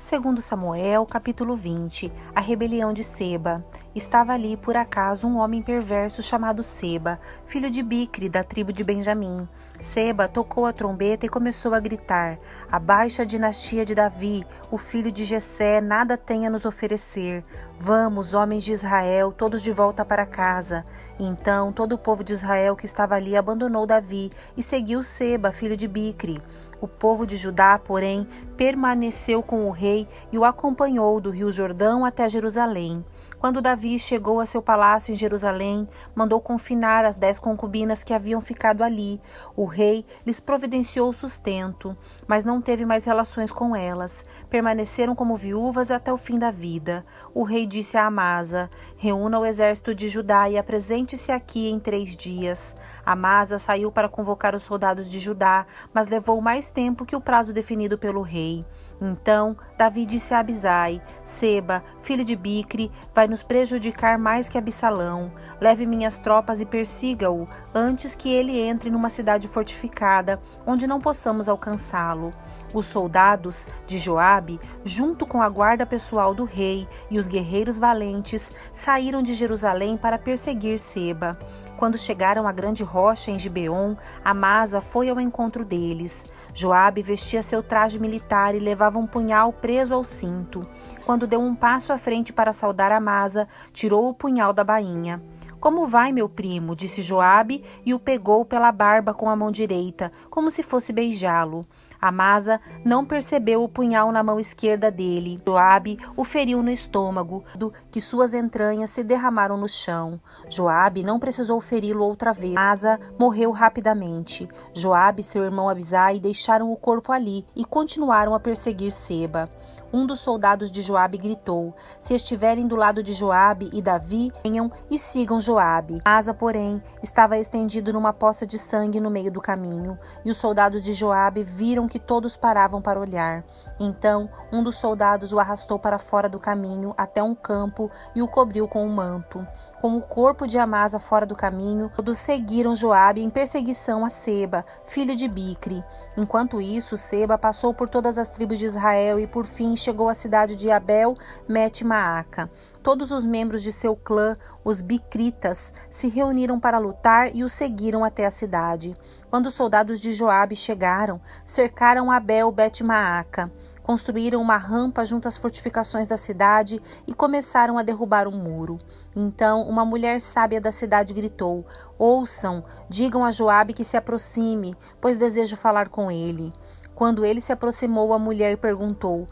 Segundo Samuel, capítulo 20, a rebelião de Seba. Estava ali, por acaso, um homem perverso chamado Seba, filho de Bicri, da tribo de Benjamim. Seba tocou a trombeta e começou a gritar: abaixo a dinastia de Davi, o filho de Jessé nada tem a nos oferecer. Vamos, homens de Israel, todos de volta para casa. E então todo o povo de Israel que estava ali abandonou Davi e seguiu Seba, filho de Bicri. O povo de Judá, porém, permaneceu com o rei e o acompanhou do rio Jordão até Jerusalém. Quando Davi chegou a seu palácio em Jerusalém, mandou confinar as 10 concubinas que haviam ficado ali. O rei lhes providenciou sustento, mas não teve mais relações com elas. Permaneceram como viúvas até o fim da vida. O rei disse a Amasa: reúna o exército de Judá e apresente-se aqui em 3 dias. Amasa saiu para convocar os soldados de Judá, mas levou mais tempo que o prazo definido pelo rei. Então Davi disse a Abisai: Seba, filho de Bicri, vai nos prejudicar mais que Absalão. Leve minhas tropas e persiga-o, antes que ele entre numa cidade fortificada, onde não possamos alcançá-lo. Os soldados de Joabe, junto com a guarda pessoal do rei e os guerreiros valentes, saíram de Jerusalém para perseguir Seba. Quando chegaram à grande rocha em Gibeon, Amasa foi ao encontro deles. Joabe vestia seu traje militar e levava um punhal preso ao cinto. Quando deu um passo à frente para saudar Amasa, tirou o punhal da bainha. Como vai, meu primo? Disse Joabe e o pegou pela barba com a mão direita, como se fosse beijá-lo. Amasa não percebeu o punhal na mão esquerda dele. Joabe o feriu no estômago, que suas entranhas se derramaram no chão. Joabe não precisou feri-lo outra vez. Amasa morreu rapidamente. Joabe e seu irmão Abisai deixaram o corpo ali e continuaram a perseguir Seba. Um dos soldados de Joabe gritou: se estiverem do lado de Joabe e Davi, venham e sigam Joabe. Amasa, porém, estava estendido numa poça de sangue no meio do caminho, e os soldados de Joabe viram que todos paravam para olhar. Então, um dos soldados o arrastou para fora do caminho até um campo e o cobriu com um manto. Com o corpo de Amasa fora do caminho, todos seguiram Joabe em perseguição a Seba, filho de Bicri. Enquanto isso, Seba passou por todas as tribos de Israel e, por fim, chegou à cidade de Abel-Bet-Maaca. Todos os membros de seu clã, os Bicritas, se reuniram para lutar e o seguiram até a cidade. Quando os soldados de Joabe chegaram, cercaram Abel-Bet-Maaca. Construíram uma rampa junto às fortificações da cidade e começaram a derrubar um muro. Então, uma mulher sábia da cidade gritou: ouçam, digam a Joabe que se aproxime, pois desejo falar com ele. Quando ele se aproximou, a mulher perguntou: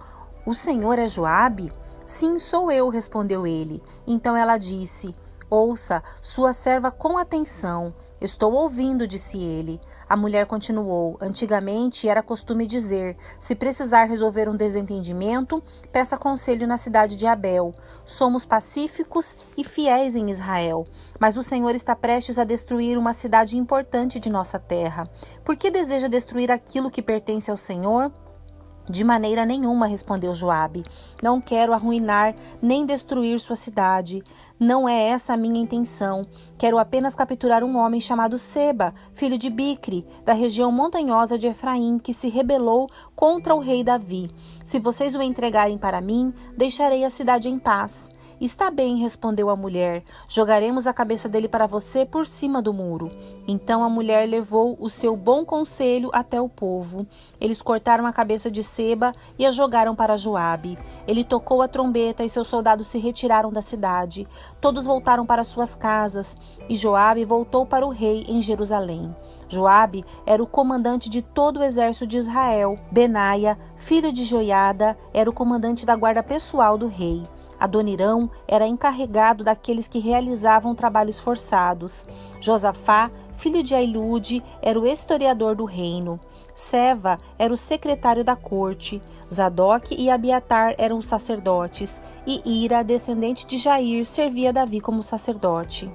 o senhor é Joabe? Sim, sou eu, respondeu ele. Então ela disse: ouça, sua serva com atenção. Estou ouvindo, disse ele. A mulher continuou: antigamente era costume dizer: se precisar resolver um desentendimento, peça conselho na cidade de Abel. Somos pacíficos e fiéis em Israel, mas o Senhor está prestes a destruir uma cidade importante de nossa terra. Por que deseja destruir aquilo que pertence ao Senhor? De maneira nenhuma, respondeu Joabe. Não quero arruinar nem destruir sua cidade. Não é essa a minha intenção. Quero apenas capturar um homem chamado Seba, filho de Bicri, da região montanhosa de Efraim, que se rebelou contra o rei Davi. Se vocês o entregarem para mim, deixarei a cidade em paz. Está bem, respondeu a mulher. Jogaremos a cabeça dele para você por cima do muro. Então a mulher levou o seu bom conselho até o povo. Eles cortaram a cabeça de Seba e a jogaram para Joabe. Ele tocou a trombeta e seus soldados se retiraram da cidade. Todos voltaram para suas casas e Joabe voltou para o rei em Jerusalém. Joabe era o comandante de todo o exército de Israel. Benaia, filho de Joiada, era o comandante da guarda pessoal do rei. Adonirão era encarregado daqueles que realizavam trabalhos forçados. Josafá, filho de Ailude, era o historiador do reino. Seva era o secretário da corte. Zadok e Abiatar eram os sacerdotes. E Ira, descendente de Jair, servia Davi como sacerdote.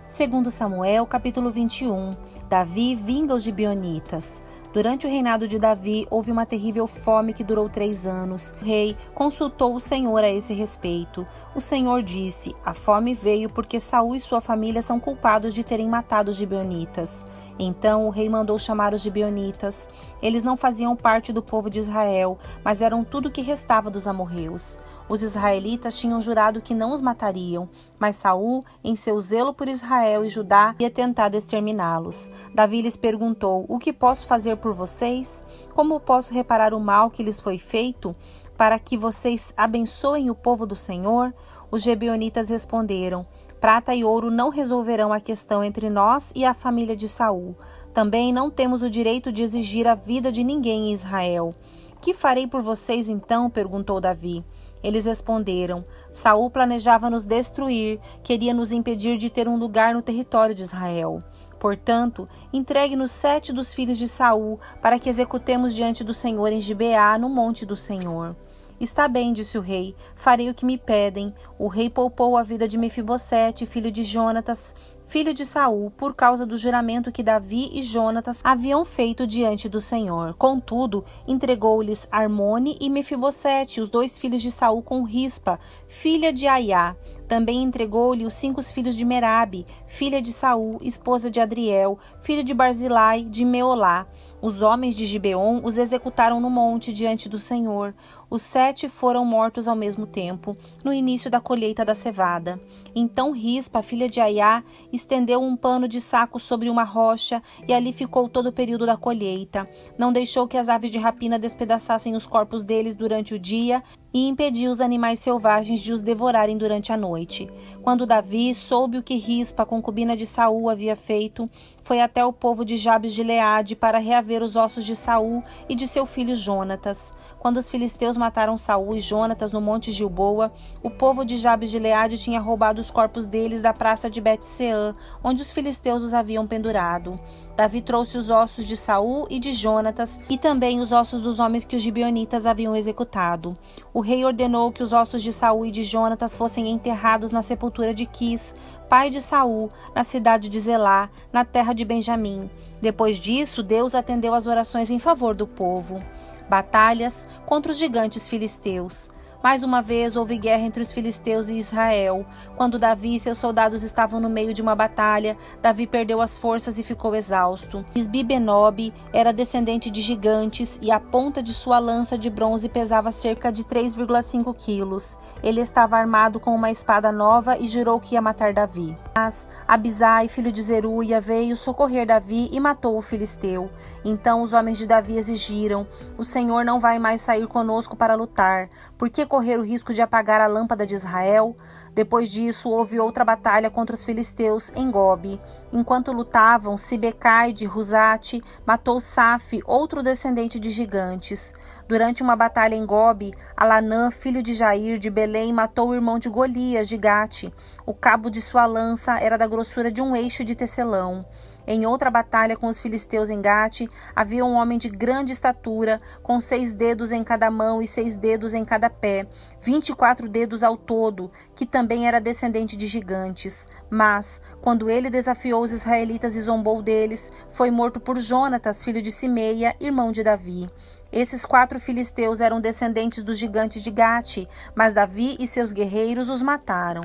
Segundo Samuel, capítulo 21. Davi vinga os gibeonitas. Durante o reinado de Davi, houve uma terrível fome que durou 3 anos. O rei consultou o Senhor a esse respeito. O Senhor disse: a fome veio porque Saul e sua família são culpados de terem matado os gibeonitas. Então o rei mandou chamar os gibeonitas. Eles não faziam parte do povo de Israel, mas eram tudo o que restava dos amorreus. Os israelitas tinham jurado que não os matariam, mas Saul, em seu zelo por Israel e Judá, ia tentar exterminá-los. Davi lhes perguntou: o que posso fazer por vocês? Como posso reparar o mal que lhes foi feito, para que vocês abençoem o povo do Senhor? Os gibeonitas responderam: prata e ouro não resolverão a questão entre nós e a família de Saul. Também não temos o direito de exigir a vida de ninguém em Israel. Que farei por vocês então? Perguntou Davi. Eles responderam: Saul planejava nos destruir, queria nos impedir de ter um lugar no território de Israel. Portanto, entregue-nos 7 dos filhos de Saul, para que executemos diante do Senhor em Gibeá, no monte do Senhor. Está bem, disse o rei, farei o que me pedem. O rei poupou a vida de Mefibosete, filho de Jonatas, filho de Saul, por causa do juramento que Davi e Jonatas haviam feito diante do Senhor. Contudo, entregou-lhes Armone e Mefibosete, os 2 filhos de Saul, com Rispa, filha de Aiá. Também entregou-lhe os 5 filhos de Merabe, filha de Saul, esposa de Adriel, filho de Barzilai, de Meolá. Os homens de Gibeon os executaram no monte diante do Senhor. Os 7 foram mortos ao mesmo tempo, no início da colheita da cevada. Então Rispa, filha de Aiá, estendeu um pano de saco sobre uma rocha e ali ficou todo o período da colheita. Não deixou que as aves de rapina despedaçassem os corpos deles durante o dia e impediu os animais selvagens de os devorarem durante a noite. Quando Davi soube o que Rispa, concubina de Saul, havia feito, foi até o povo de Jabes de Gileade para reaver os ossos de Saul e de seu filho Jonatas. Quando os filisteus mataram Saul e Jonatas no monte Gilboa, o povo de Jabes de Gileade tinha roubado os corpos deles da praça de Bet-Seã, onde os filisteus os haviam pendurado. Davi trouxe os ossos de Saul e de Jonatas e também os ossos dos homens que os gibeonitas haviam executado. O rei ordenou que os ossos de Saul e de Jonatas fossem enterrados na sepultura de Quis, pai de Saul, na cidade de Zelá, na terra de Benjamim. Depois disso, Deus atendeu às orações em favor do povo. Batalhas contra os gigantes filisteus. Mais uma vez houve guerra entre os filisteus e Israel. Quando Davi e seus soldados estavam no meio de uma batalha, Davi perdeu as forças e ficou exausto. Isbi-Benob era descendente de gigantes e a ponta de sua lança de bronze pesava cerca de 3,5 quilos. Ele estava armado com uma espada nova e jurou que ia matar Davi. Mas Abisai, filho de Zeruia, veio socorrer Davi e matou o filisteu. Então os homens de Davi exigiram: o Senhor não vai mais sair conosco para lutar. Por que correr o risco de apagar a lâmpada de Israel? Depois disso, houve outra batalha contra os filisteus em Gobe. Enquanto lutavam, Sibecai de Rusate matou Saf, outro descendente de gigantes. Durante uma batalha em Gobe, Alanã, filho de Jair de Belém, matou o irmão de Golias de Gate. O cabo de sua lança era da grossura de um eixo de tecelão. Em outra batalha com os filisteus em Gate, havia um homem de grande estatura, com 6 dedos em cada mão e 6 dedos em cada pé, 24 dedos ao todo, que também era descendente de gigantes. Mas, quando ele desafiou os israelitas e zombou deles, foi morto por Jonatas, filho de Simeia, irmão de Davi. Esses 4 filisteus eram descendentes dos gigantes de Gate, mas Davi e seus guerreiros os mataram.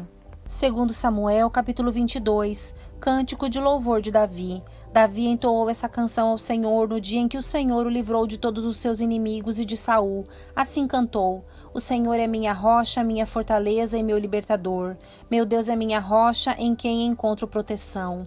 Segundo Samuel, capítulo 22, Cântico de louvor de Davi. Davi entoou essa canção ao Senhor no dia em que o Senhor o livrou de todos os seus inimigos e de Saul. Assim cantou: o Senhor é minha rocha, minha fortaleza e meu libertador. Meu Deus é minha rocha, em quem encontro proteção.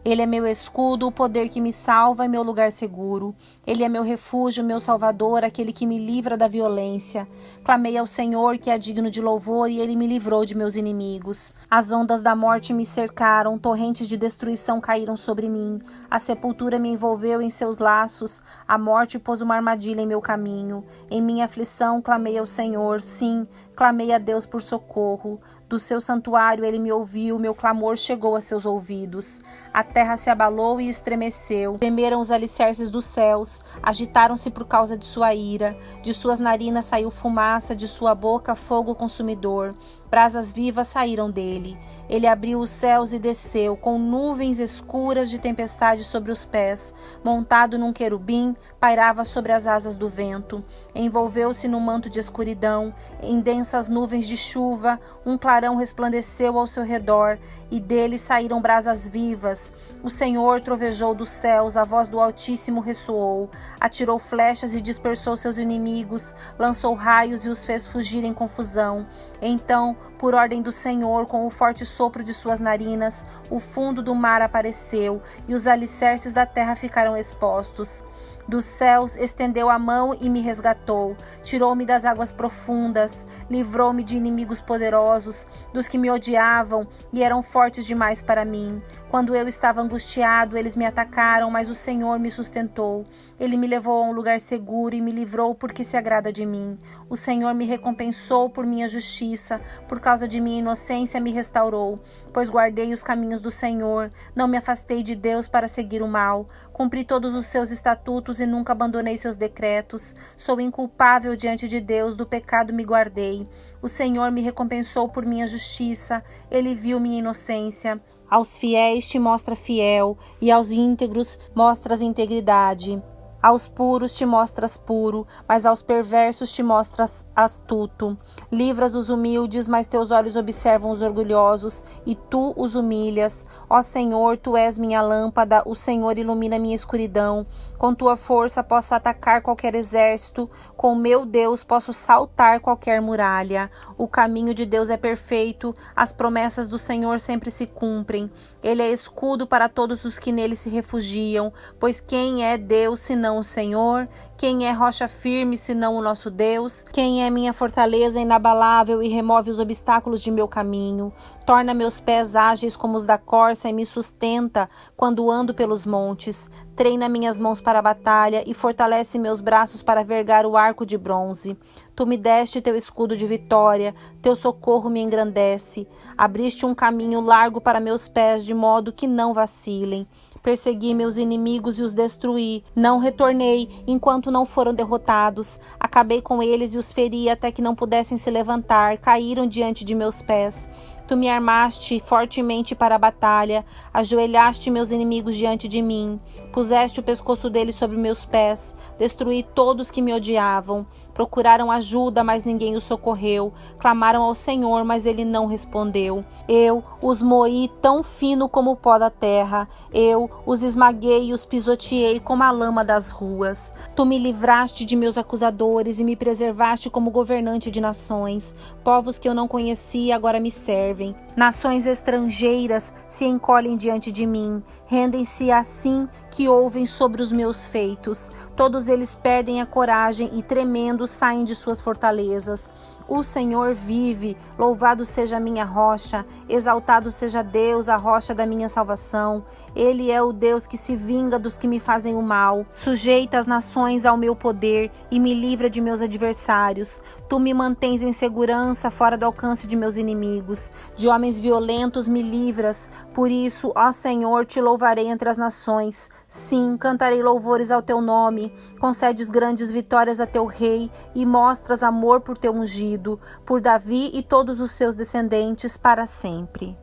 Ele é meu escudo, o poder que me salva e meu lugar seguro. Ele é meu refúgio, meu salvador, aquele que me livra da violência. Clamei ao Senhor, que é digno de louvor, e ele me livrou de meus inimigos. As ondas da morte me cercaram, torrentes de destruição caíram sobre mim. A sepultura me envolveu em seus laços, a morte pôs uma armadilha em meu caminho. Em minha aflição clamei ao Senhor, sim, clamei a Deus por socorro. Do seu santuário ele me ouviu, meu clamor chegou a seus ouvidos. A terra se abalou e estremeceu. Tremeram os alicerces dos céus, agitaram-se por causa de sua ira. De suas narinas saiu fumaça, de sua boca fogo consumidor. brasas vivas saíram dele. Ele abriu os céus e desceu, com nuvens escuras de tempestade sobre os pés. Montado num querubim, pairava sobre as asas do vento. Envolveu-se num manto de escuridão, em densas nuvens de chuva, um clarão resplandeceu ao seu redor, e dele saíram brasas vivas. O Senhor trovejou dos céus, a voz do Altíssimo ressoou. Atirou flechas e dispersou seus inimigos, lançou raios e os fez fugir em confusão. Então, por ordem do Senhor, com o forte sopro de suas narinas, o fundo do mar apareceu, e os alicerces da terra ficaram expostos. Dos céus estendeu a mão e me resgatou, tirou-me das águas profundas, livrou-me de inimigos poderosos, dos que me odiavam e eram fortes demais para mim. Quando eu estava angustiado, eles me atacaram, mas o Senhor me sustentou. Ele me levou a um lugar seguro e me livrou porque se agrada de mim. O Senhor me recompensou por minha justiça, por causa de minha inocência me restaurou, pois guardei os caminhos do Senhor, não me afastei de Deus para seguir o mal. Cumpri todos os seus estatutos e nunca abandonei seus decretos. Sou inculpável diante de Deus, do pecado me guardei. O Senhor me recompensou por minha justiça, ele viu minha inocência. Aos fiéis te mostra fiel, e aos íntegros mostras integridade. Aos puros te mostras puro, mas aos perversos te mostras astuto. Livras os humildes, mas teus olhos observam os orgulhosos, e tu os humilhas. Ó Senhor, tu és minha lâmpada, o Senhor ilumina minha escuridão. Com tua força posso atacar qualquer exército, com meu Deus posso saltar qualquer muralha. O caminho de Deus é perfeito, as promessas do Senhor sempre se cumprem. Ele é escudo para todos os que nele se refugiam, pois quem é Deus senão o Senhor? Quem é rocha firme senão o nosso Deus? Quem é minha fortaleza inabalável e remove os obstáculos de meu caminho? Torna meus pés ágeis como os da corça e me sustenta quando ando pelos montes. Treina minhas mãos para a batalha e fortalece meus braços para vergar o arco de bronze. Tu me deste teu escudo de vitória, teu socorro me engrandece. Abriste um caminho largo para meus pés, de modo que não vacilem. Persegui meus inimigos e os destruí. Não retornei enquanto não foram derrotados. Acabei com eles e os feri até que não pudessem se levantar. Caíram diante de meus pés. Tu me armaste fortemente para a batalha. Ajoelhaste meus inimigos diante de mim. Puseste o pescoço deles sobre meus pés. Destruí todos que me odiavam. Procuraram ajuda, mas ninguém os socorreu. Clamaram ao Senhor, mas ele não respondeu. Eu os moí tão fino como o pó da terra. Eu os esmaguei e os pisoteei como a lama das ruas. Tu me livraste de meus acusadores e me preservaste como governante de nações. Povos que eu não conhecia agora me servem. Nações estrangeiras se encolhem diante de mim. Rendem-se assim que ouvem sobre os meus feitos. Todos eles perdem a coragem e, tremendo, saem de suas fortalezas. O Senhor vive, louvado seja a minha rocha, exaltado seja Deus, a rocha da minha salvação. Ele é o Deus que se vinga dos que me fazem o mal. Sujeita as nações ao meu poder e me livra de meus adversários. Tu me mantens em segurança, fora do alcance de meus inimigos. De homens violentos me livras. Por isso, ó Senhor, te louvarei entre as nações. Sim, cantarei louvores ao teu nome. Concedes grandes vitórias a teu rei e mostras amor por teu ungido, por Davi e todos os seus descendentes para sempre.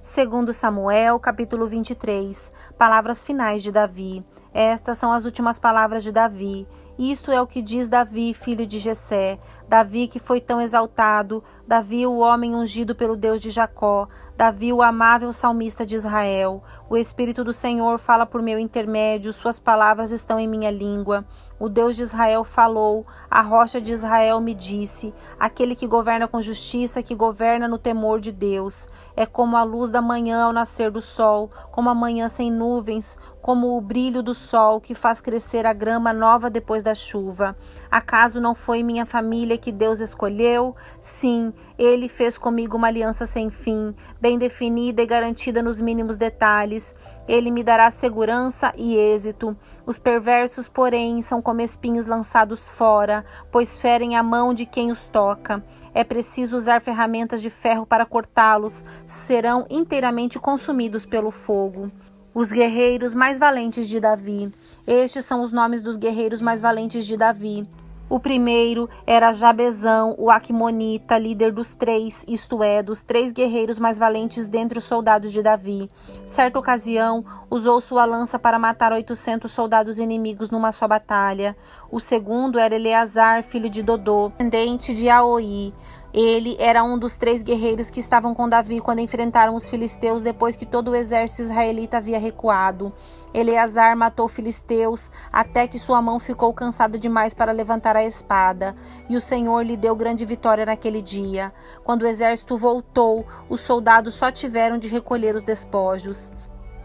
Segundo Samuel, capítulo 23, palavras finais de Davi. Estas são as últimas palavras de Davi. Isto é o que diz Davi, filho de Jessé, Davi que foi tão exaltado, Davi o homem ungido pelo Deus de Jacó, Davi o amável salmista de Israel. O Espírito do Senhor fala por meu intermédio, suas palavras estão em minha língua. O Deus de Israel falou, a rocha de Israel me disse, aquele que governa com justiça, que governa no temor de Deus. É como a luz da manhã ao nascer do sol, como a manhã sem nuvens, como o brilho do sol que faz crescer a grama nova depois da chuva. Acaso não foi minha família que Deus escolheu? Sim, ele fez comigo uma aliança sem fim, bem definida e garantida nos mínimos detalhes. Ele me dará segurança e êxito. Os perversos, porém, são como espinhos lançados fora, pois ferem a mão de quem os toca. É preciso usar ferramentas de ferro para cortá-los, serão inteiramente consumidos pelo fogo. Os guerreiros mais valentes de Davi. Estes são os nomes dos guerreiros mais valentes de Davi. O primeiro era Jabezão, o Aquimonita, líder dos três, isto é, dos 3 guerreiros mais valentes dentre os soldados de Davi. Certa ocasião, usou sua lança para matar 800 soldados inimigos numa só batalha. O segundo era Eleazar, filho de Dodô, descendente de Aoi. Ele era um dos 3 guerreiros que estavam com Davi quando enfrentaram os filisteus depois que todo o exército israelita havia recuado. Eleazar matou filisteus até que sua mão ficou cansada demais para levantar a espada, e o Senhor lhe deu grande vitória naquele dia. Quando o exército voltou, os soldados só tiveram de recolher os despojos.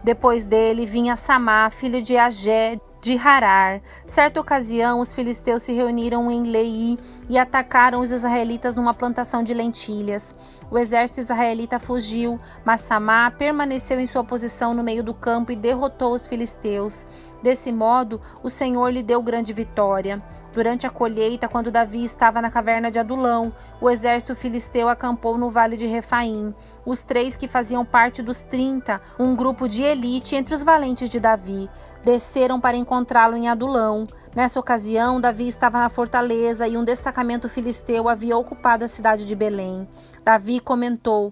Depois dele vinha Samá, filho de Agé, de Harar. Certa ocasião, os filisteus se reuniram em Lei e atacaram os israelitas numa plantação de lentilhas. O exército israelita fugiu, mas Samá permaneceu em sua posição no meio do campo e derrotou os filisteus. Desse modo, o Senhor lhe deu grande vitória. Durante a colheita, quando Davi estava na caverna de Adulão, o exército filisteu acampou no vale de Refaim. Os 3 que faziam parte dos 30, um grupo de elite entre os valentes de Davi, desceram para encontrá-lo em Adulão. Nessa ocasião, Davi estava na fortaleza e um destacamento filisteu havia ocupado a cidade de Belém. Davi comentou: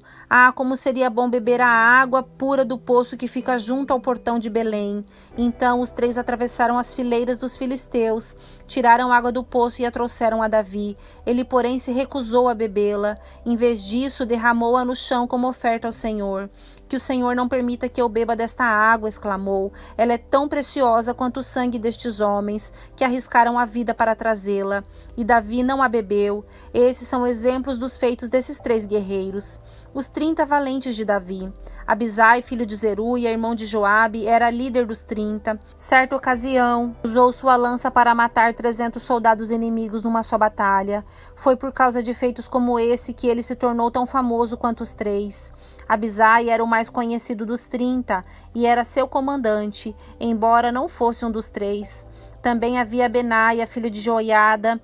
como seria bom beber a água pura do poço que fica junto ao portão de Belém. Então os 3 atravessaram as fileiras dos filisteus, tiraram água do poço e a trouxeram a Davi. Ele, porém, se recusou a bebê-la. Em vez disso, derramou-a no chão como oferta ao Senhor. Que o Senhor não permita que eu beba desta água, exclamou. Ela é tão preciosa quanto o sangue destes homens, que arriscaram a vida para trazê-la. E Davi não a bebeu. Esses são exemplos dos feitos desses 3 guerreiros. Os 30 valentes de Davi. Abisai, filho de Zeruia, irmão de Joabe, era líder dos 30. Certa ocasião, usou sua lança para matar 300 soldados inimigos numa só batalha. Foi por causa de feitos como esse que ele se tornou tão famoso quanto os 3. Abisai era o mais conhecido dos 30 e era seu comandante, embora não fosse um dos 3. Também havia Benaia, filho de Joiada,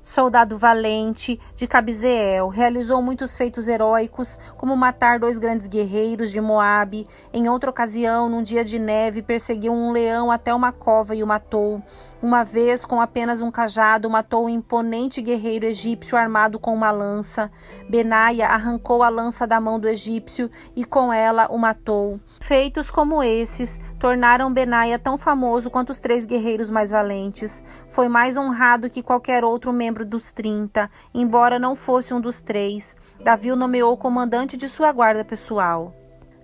soldado valente de Cabzeel. Realizou muitos feitos heróicos, como matar 2 grandes guerreiros de Moabe. Em outra ocasião, num dia de neve, perseguiu um leão até uma cova e o matou. Uma vez, com apenas um cajado, matou um imponente guerreiro egípcio armado com uma lança. Benaia arrancou a lança da mão do egípcio e com ela o matou. Feitos como esses tornaram Benaia tão famoso quanto os 3 guerreiros mais valentes. Foi mais honrado que qualquer outro membro dos 30, embora não fosse um dos 3. Davi o nomeou comandante de sua guarda pessoal.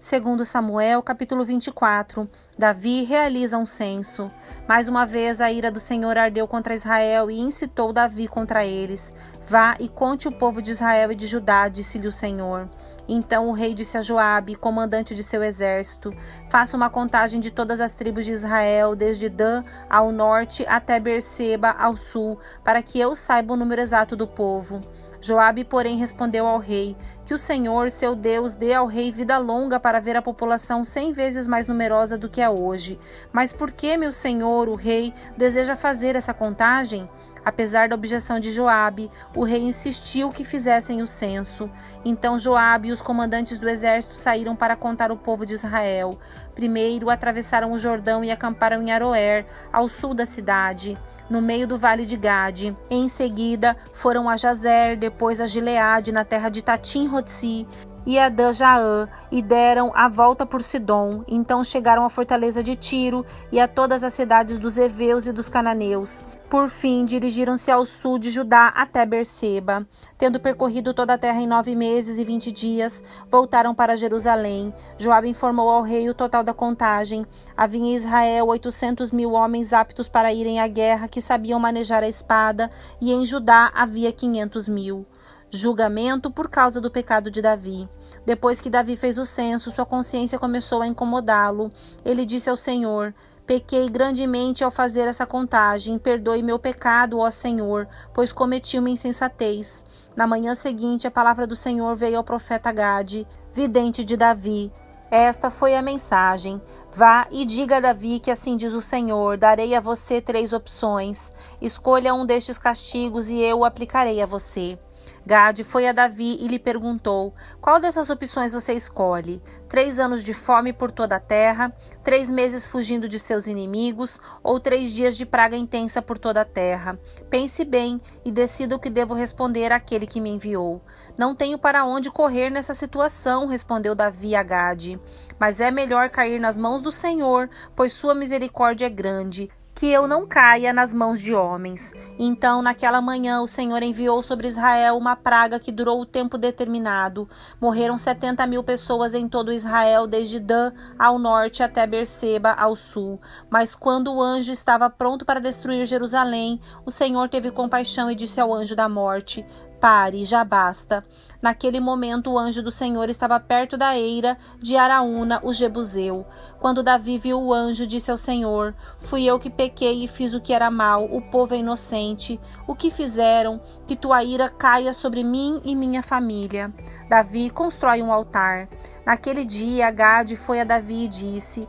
Segundo Samuel, capítulo 24, Davi realiza um censo. Mais uma vez a ira do Senhor ardeu contra Israel e incitou Davi contra eles. Vá e conte o povo de Israel e de Judá, disse-lhe o Senhor. Então o rei disse a Joabe, comandante de seu exército: faça uma contagem de todas as tribos de Israel, desde Dan ao norte até Berseba ao sul, para que eu saiba o número exato do povo. Joabe, porém, respondeu ao rei: que o Senhor, seu Deus, dê ao rei vida longa para ver a população 100 vezes mais numerosa do que é hoje. Mas por que, meu senhor, o rei, deseja fazer essa contagem? Apesar da objeção de Joabe, o rei insistiu que fizessem o censo. Então Joabe e os comandantes do exército saíram para contar o povo de Israel. Primeiro atravessaram o Jordão e acamparam em Aroer, ao sul da cidade, no meio do vale de Gade. Em seguida foram a Jazer, depois a Gileade, na terra de Tatim-Hotsi, e a Dan-Jaã, e deram a volta por Sidom. Então chegaram à fortaleza de Tiro e a todas as cidades dos heveus e dos cananeus. Por fim, dirigiram-se ao sul de Judá até Berseba. Tendo percorrido toda a terra em 9 meses e 20 dias, voltaram para Jerusalém. Joabe informou ao rei o total da contagem. Havia em Israel 800.000 homens aptos para irem à guerra, que sabiam manejar a espada, e em Judá havia 500.000. Julgamento por causa do pecado de Davi. Depois que Davi fez o censo, sua consciência começou a incomodá-lo. Ele disse ao Senhor: pequei grandemente ao fazer essa contagem. Perdoe meu pecado, ó Senhor, pois cometi uma insensatez. Na manhã seguinte, a palavra do Senhor veio ao profeta Gade, vidente de Davi. Esta foi a mensagem: vá e diga a Davi que assim diz o Senhor: darei a você 3 opções. Escolha um destes castigos e eu o aplicarei a você. Gade foi a Davi e lhe perguntou: qual dessas opções você escolhe? 3 anos de fome por toda a terra, 3 meses fugindo de seus inimigos, ou 3 dias de praga intensa por toda a terra? Pense bem e decida o que devo responder àquele que me enviou. Não tenho para onde correr nessa situação, respondeu Davi a Gade. Mas é melhor cair nas mãos do Senhor, pois sua misericórdia é grande. Que eu não caia nas mãos de homens. Então, naquela manhã, o Senhor enviou sobre Israel uma praga que durou o tempo determinado. Morreram 70.000 pessoas em todo Israel, desde Dan ao norte até Berseba ao sul. Mas quando o anjo estava pronto para destruir Jerusalém, o Senhor teve compaixão e disse ao anjo da morte: pare, já basta. Naquele momento, o anjo do Senhor estava perto da eira de Araúna, o Jebuseu. Quando Davi viu o anjo, disse ao Senhor: fui eu que pequei e fiz o que era mal, o povo é inocente. O que fizeram? Que tua ira caia sobre mim e minha família. Davi constrói um altar. Naquele dia, Gade foi a Davi e disse: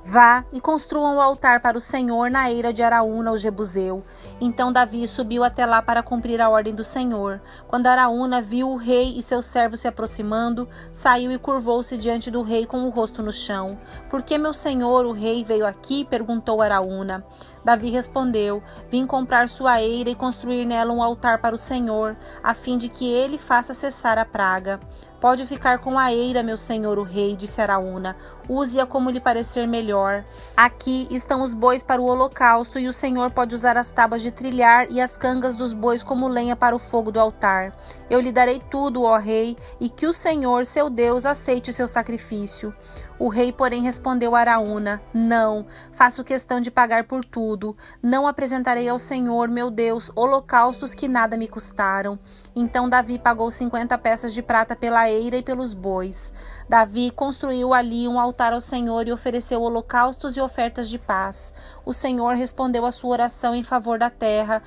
vá e construam um altar para o Senhor na eira de Araúna, o Jebuseu. Então Davi subiu até lá para cumprir a ordem do Senhor. Quando Araúna viu o rei e seus servos se aproximando, saiu e curvou-se diante do rei com o rosto no chão. Por que meu senhor, o rei, veio aqui? Perguntou Araúna. Davi respondeu: vim comprar sua eira e construir nela um altar para o Senhor, a fim de que ele faça cessar a praga. Pode ficar com a eira, meu senhor o rei, disse Araúna. Use-a como lhe parecer melhor. Aqui estão os bois para o holocausto, e o Senhor pode usar as tábuas de trilhar e as cangas dos bois como lenha para o fogo do altar. Eu lhe darei tudo, ó rei, e que o Senhor, seu Deus, aceite o seu sacrifício. O rei, porém, respondeu a Araúna: não, faço questão de pagar por tudo. Não apresentarei ao Senhor, meu Deus, holocaustos que nada me custaram. Então Davi pagou 50 peças de prata pela eira e pelos bois. Davi construiu ali um altar ao Senhor e ofereceu holocaustos e ofertas de paz. O Senhor respondeu a sua oração em favor da terra,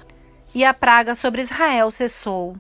e a praga sobre Israel cessou.